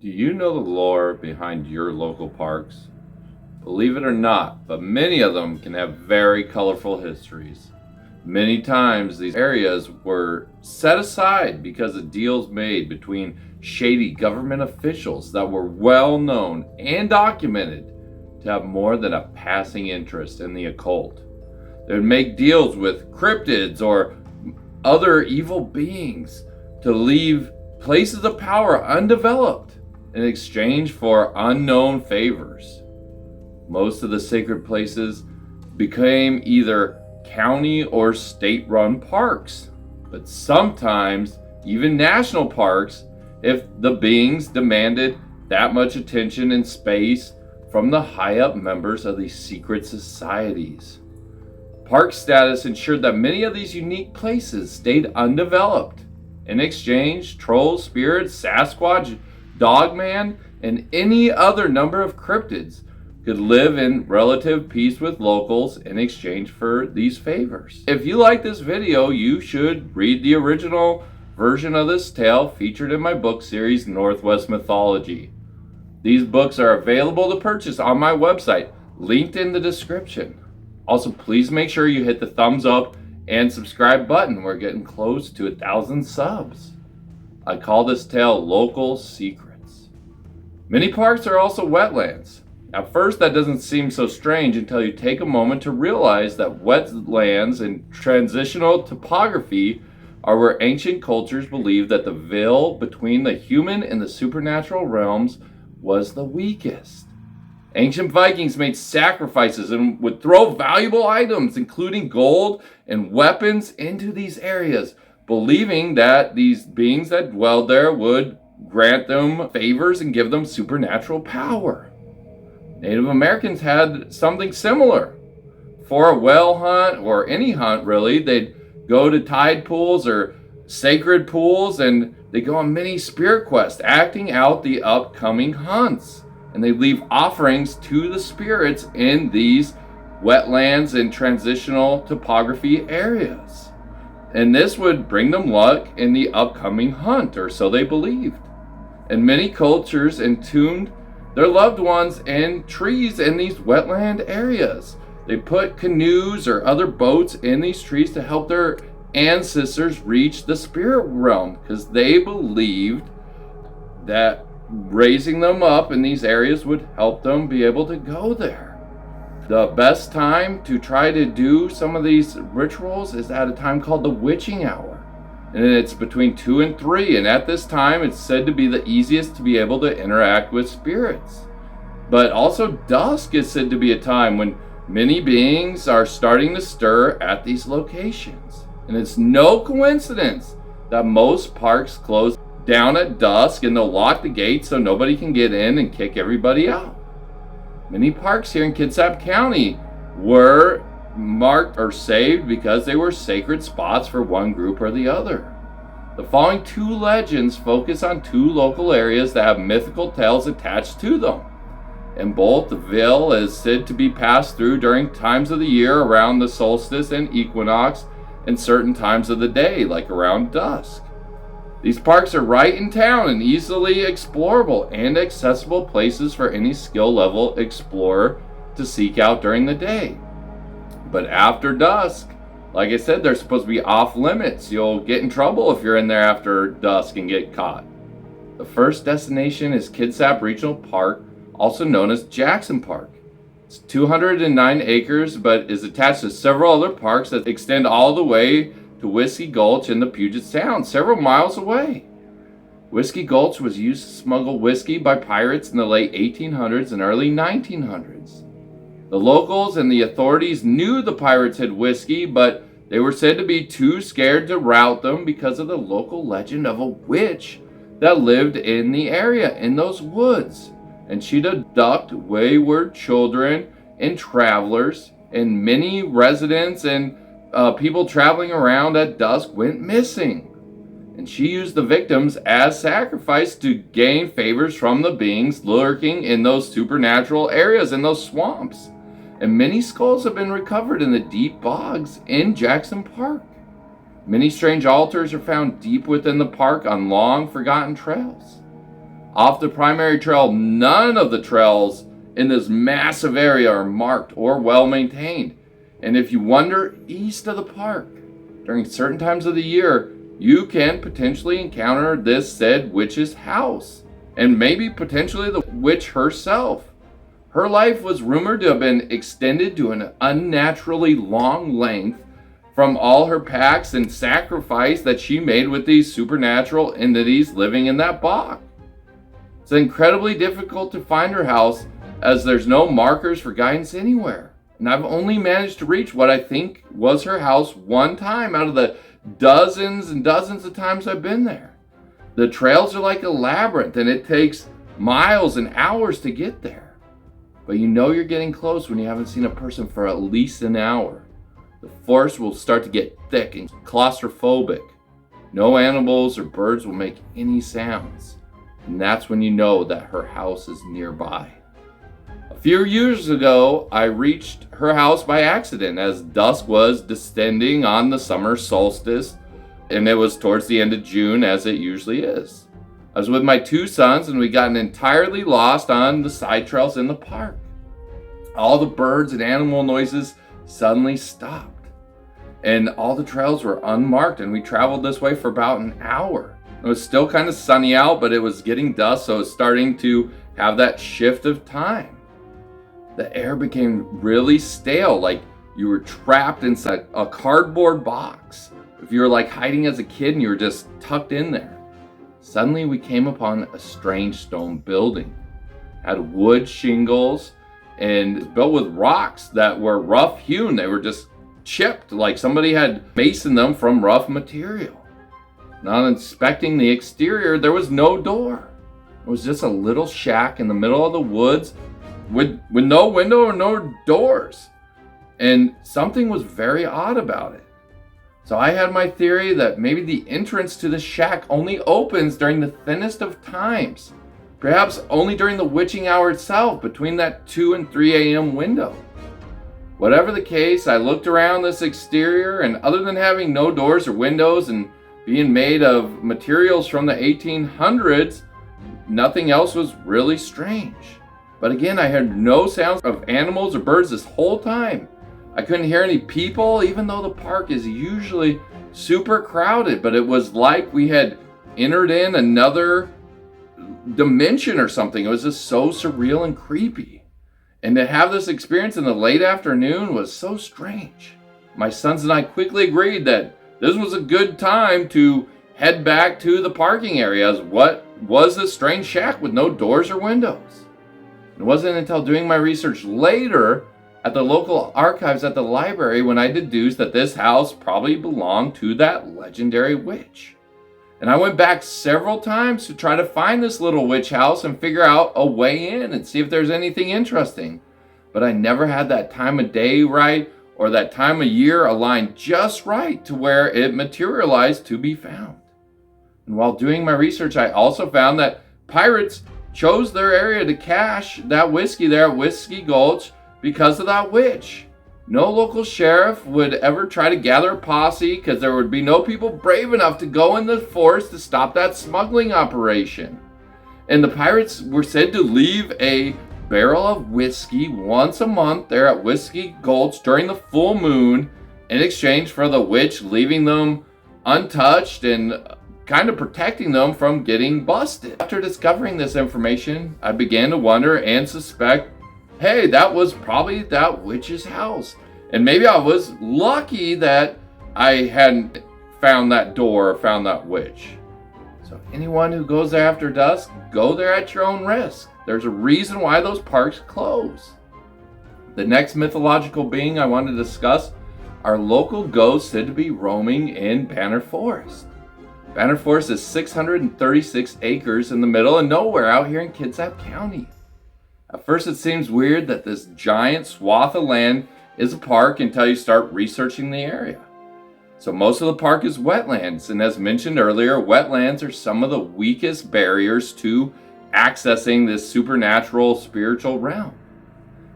Do you know the lore behind your local parks? Believe it or not, but many of them can have very colorful histories. Many times these areas were set aside because of deals made between shady government officials that were well known and documented to have more than a passing interest in the occult. They would make deals with cryptids or other evil beings to leave places of power undeveloped in exchange for unknown favors. Most of the sacred places became either county or state-run parks, but sometimes even national parks if the beings demanded that much attention and space from the high-up members of these secret societies. Park status ensured that many of these unique places stayed undeveloped. In exchange, trolls, spirits, Sasquatch, Dogman, and any other number of cryptids could live in relative peace with locals in exchange for these favors. If you like this video, you should read the original version of this tale featured in my book series, Northwest Mythology. These books are available to purchase on my website, linked in the description. Also, please make sure you hit the thumbs up and subscribe button. We're getting close to 1,000 subs. I call this tale Local Secrets. Many parks are also wetlands. At first, that doesn't seem so strange until you take a moment to realize that wetlands and transitional topography are where ancient cultures believed that the veil between the human and the supernatural realms was the weakest. Ancient Vikings made sacrifices and would throw valuable items, including gold and weapons, into these areas, believing that these beings that dwelled there would grant them favors and give them supernatural power. Native Americans had something similar. For a whale hunt, or any hunt really, they'd go to tide pools or sacred pools, and they go on many spirit quests, acting out the upcoming hunts. And they leave offerings to the spirits in these wetlands and transitional topography areas. And this would bring them luck in the upcoming hunt, or so they believed. And many cultures entombed their loved ones in trees in these wetland areas. They put canoes or other boats in these trees to help their ancestors reach the spirit realm, because they believed that raising them up in these areas would help them be able to go there. The best time to try to do some of these rituals is at a time called the witching hour. And it's between 2 and 3. And at this time, it's said to be the easiest to be able to interact with spirits. But also dusk is said to be a time when many beings are starting to stir at these locations. And it's no coincidence that most parks close down at dusk and they'll lock the gates so nobody can get in and kick everybody out. Many parks here in Kitsap County were marked or saved because they were sacred spots for one group or the other. The following 2 legends focus on 2 local areas that have mythical tales attached to them. In both, the veil is said to be passed through during times of the year around the solstice and equinox, and certain times of the day, like around dusk. These parks are right in town and easily explorable and accessible places for any skill level explorer to seek out during the day. But after dusk, like I said, they're supposed to be off limits. You'll get in trouble if you're in there after dusk and get caught. The first destination is Kitsap Regional Park, also known as Jackson Park. It's 209 acres, but is attached to several other parks that extend all the way to Whiskey Gulch in the Puget Sound, several miles away. Whiskey Gulch was used to smuggle whiskey by pirates in the late 1800s and early 1900s. The locals and the authorities knew the pirates had whiskey, but they were said to be too scared to rout them because of the local legend of a witch that lived in the area, in those woods. And she'd abduct wayward children and travelers, and many residents and people traveling around at dusk went missing. And she used the victims as sacrifice to gain favors from the beings lurking in those supernatural areas, in those swamps. And many skulls have been recovered in the deep bogs in Jackson Park. Many strange altars are found deep within the park on long forgotten trails. off the primary trail, none of the trails in this massive area are marked or well maintained. And if you wander east of the park during certain times of the year, you can potentially encounter this said witch's house, and maybe potentially the witch herself. Her life was rumored to have been extended to an unnaturally long length from all her pacts and sacrifice that she made with these supernatural entities living in that bog. It's incredibly difficult to find her house as there's no markers for guidance anywhere. And I've only managed to reach what I think was her house one time out of the dozens and dozens of times I've been there. The trails are like a labyrinth, and it takes miles and hours to get there. But you know you're getting close when you haven't seen a person for at least an hour. The forest will start to get thick and claustrophobic. No animals or birds will make any sounds. And that's when you know that her house is nearby. A few years ago, I reached her house by accident as dusk was descending on the summer solstice, and it was towards the end of June, as it usually is. I was with my two sons, and we got entirely lost on the side trails in the park. All the birds and animal noises suddenly stopped, and all the trails were unmarked, and we traveled this way for about an hour. It was still kind of sunny out, but it was getting dusk, so it was starting to have that shift of time. The air became really stale, like you were trapped inside a cardboard box. If you were like hiding as a kid and you were just tucked in there. Suddenly we came upon a strange stone building. It had wood shingles and built with rocks that were rough hewn. They were just chipped, like somebody had masoned them from rough material. On inspecting the exterior, there was no door. It was just a little shack in the middle of the woods with no window or no doors. And something was very odd about it. So I had my theory that maybe the entrance to the shack only opens during the thinnest of times. Perhaps only during the witching hour itself, between that 2 and 3 a.m. window. Whatever the case, I looked around this exterior, and other than having no doors or windows and being made of materials from the 1800s, nothing else was really strange. But again, I heard no sounds of animals or birds this whole time. I couldn't hear any people, even though the park is usually super crowded, but it was like we had entered in another dimension or something. It was just so surreal and creepy. And to have this experience in the late afternoon was so strange. My sons and I quickly agreed that this was a good time to head back to the parking area, as what was this strange shack with no doors or windows. It wasn't until doing my research later at the local archives at the library when I deduced that this house probably belonged to that legendary witch. And I went back several times to try to find this little witch house and figure out a way in and see if there's anything interesting. But I never had that time of day right or that time of year aligned just right to where it materialized to be found. And while doing my research, I also found that pirates chose their area to cache that whiskey there at Whiskey Gulch because of that witch. No local sheriff would ever try to gather a posse because there would be no people brave enough to go in the forest to stop that smuggling operation. And the pirates were said to leave a barrel of whiskey once a month there at Whiskey Gulch during the full moon in exchange for the witch leaving them untouched and kind of protecting them from getting busted. After discovering this information, I began to wonder and suspect, hey, that was probably that witch's house. And maybe I was lucky that I hadn't found that door or found that witch. So anyone who goes there after dusk, go there at your own risk. There's a reason why those parks close. The next mythological being I want to discuss are local ghosts said to be roaming in Banner Forest. Banner Forest is 636 acres in the middle of nowhere out here in Kitsap County. At first it seems weird that this giant swath of land is a park until you start researching the area. So most of the park is wetlands, and as mentioned earlier, wetlands are some of the weakest barriers to accessing this supernatural spiritual realm.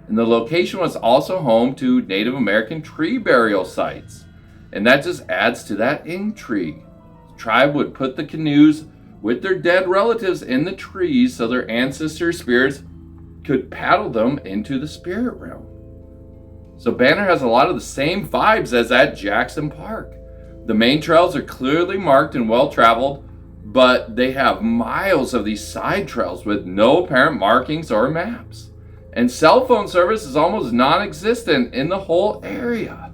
And the location was also home to Native American tree burial sites, and that just adds to that intrigue. The tribe would put the canoes with their dead relatives in the trees so their ancestor spirits could paddle them into the spirit realm. So Banner has a lot of the same vibes as at Jackson Park. The main trails are clearly marked and well traveled, but they have miles of these side trails with no apparent markings or maps. And cell phone service is almost non-existent in the whole area.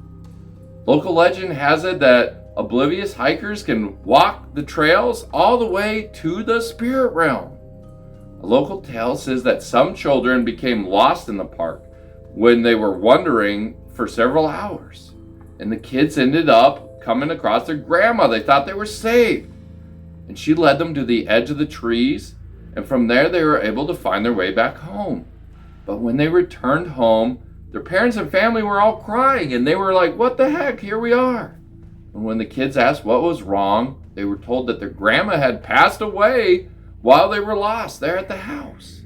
Local legend has it that oblivious hikers can walk the trails all the way to the spirit realm. A local tale says that some children became lost in the park when they were wandering for several hours, and the kids ended up coming across their grandma. They thought they were saved, and she led them to the edge of the trees, and from there they were able to find their way back home. But when they returned home, their parents and family were all crying, and they were like, "What the heck, here we are." And when the kids asked what was wrong, they were told that their grandma had passed away while they were lost there at the house.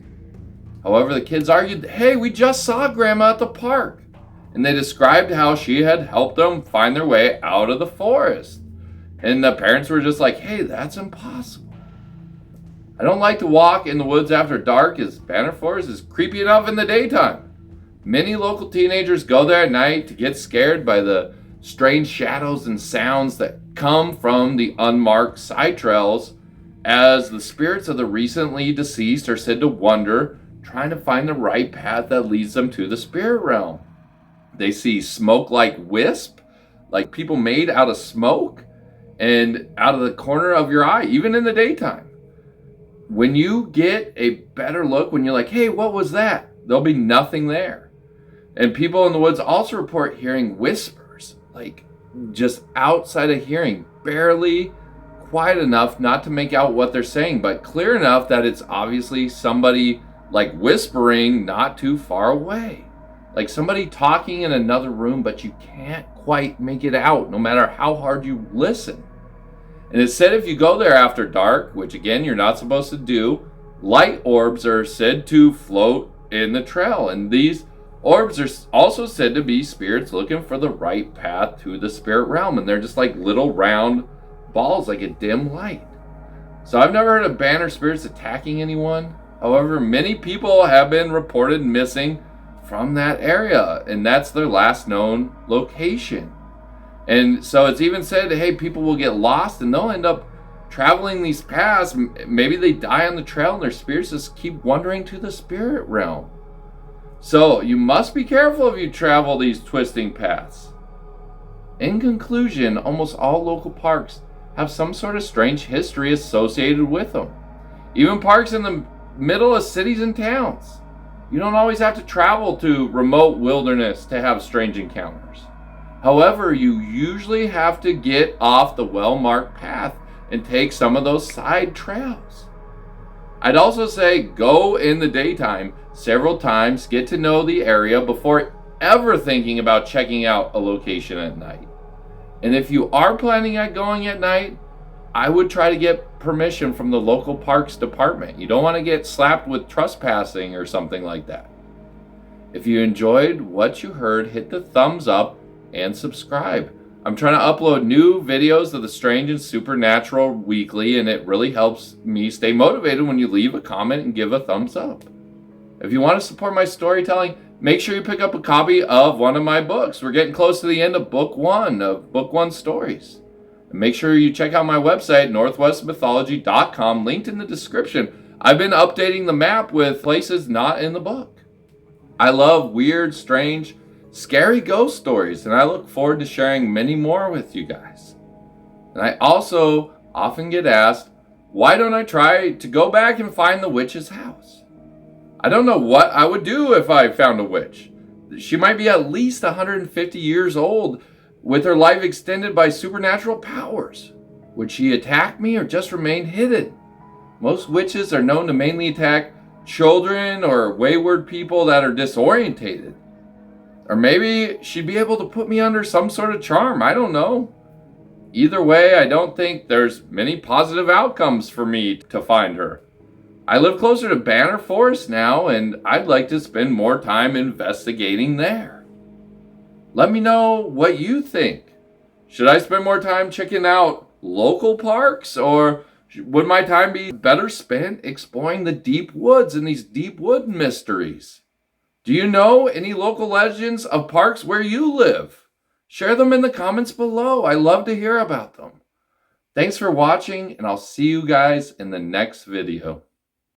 However, the kids argued, "Hey, we just saw Grandma at the park." And they described how she had helped them find their way out of the forest. And the parents were just like, "Hey, that's impossible." I don't like to walk in the woods after dark, as Banner Forest is creepy enough in the daytime. Many local teenagers go there at night to get scared by the strange shadows and sounds that come from the unmarked side trails, as the spirits of the recently deceased are said to wander, trying to find the right path that leads them to the spirit realm. They see smoke like wisp, like people made out of smoke, and out of the corner of your eye, even in the daytime. When you get a better look, when you're like, "Hey, what was that?" there'll be nothing there. And people in the woods also report hearing whispers, like just outside of hearing, barely quiet enough not to make out what they're saying, but clear enough that it's obviously somebody like whispering not too far away. Like somebody talking in another room, but you can't quite make it out no matter how hard you listen. And it's said if you go there after dark, which again you're not supposed to do, light orbs are said to float in the trail. And these orbs are also said to be spirits looking for the right path to the spirit realm. And they're just like little round balls, like a dim light. So I've never heard of Banner spirits attacking anyone. However, many people have been reported missing from that area, and that's their last known location. And so it's even said, hey, people will get lost and they'll end up traveling these paths. Maybe they die on the trail and their spirits just keep wandering to the spirit realm. So you must be careful if you travel these twisting paths. In conclusion, almost all local parks have some sort of strange history associated with them. Even parks in the middle of cities and towns. You don't always have to travel to remote wilderness to have strange encounters. However, you usually have to get off the well-marked path and take some of those side trails. I'd also say go in the daytime several times, get to know the area before ever thinking about checking out a location at night. And if you are planning on going at night, I would try to get permission from the local parks department. You don't want to get slapped with trespassing or something like that. If you enjoyed what you heard, hit the thumbs up and subscribe. I'm trying to upload new videos of the strange and supernatural weekly, and it really helps me stay motivated when you leave a comment and give a thumbs up. If you want to support my storytelling, make sure you pick up a copy of one of my books. We're getting close to the end of book one of Book One Stories. And make sure you check out my website, northwestmythology.com, linked in the description. I've been updating the map with places not in the book. I love weird, strange, scary ghost stories, and I look forward to sharing many more with you guys. And I also often get asked, why don't I try to go back and find the witch's house? I don't know what I would do if I found a witch. She might be at least 150 years old with her life extended by supernatural powers. Would she attack me or just remain hidden? Most witches are known to mainly attack children or wayward people that are disorientated. Or maybe she'd be able to put me under some sort of charm. I don't know. Either way, I don't think there's many positive outcomes for me to find her. I live closer to Banner Forest now, and I'd like to spend more time investigating there. Let me know what you think. Should I spend more time checking out local parks, or Would my time be better spent exploring the deep woods and these deep wood mysteries? Do you know any local legends of parks where you live? Share them in the comments below. I love to hear about them. Thanks for watching, and I'll see you guys in the next video.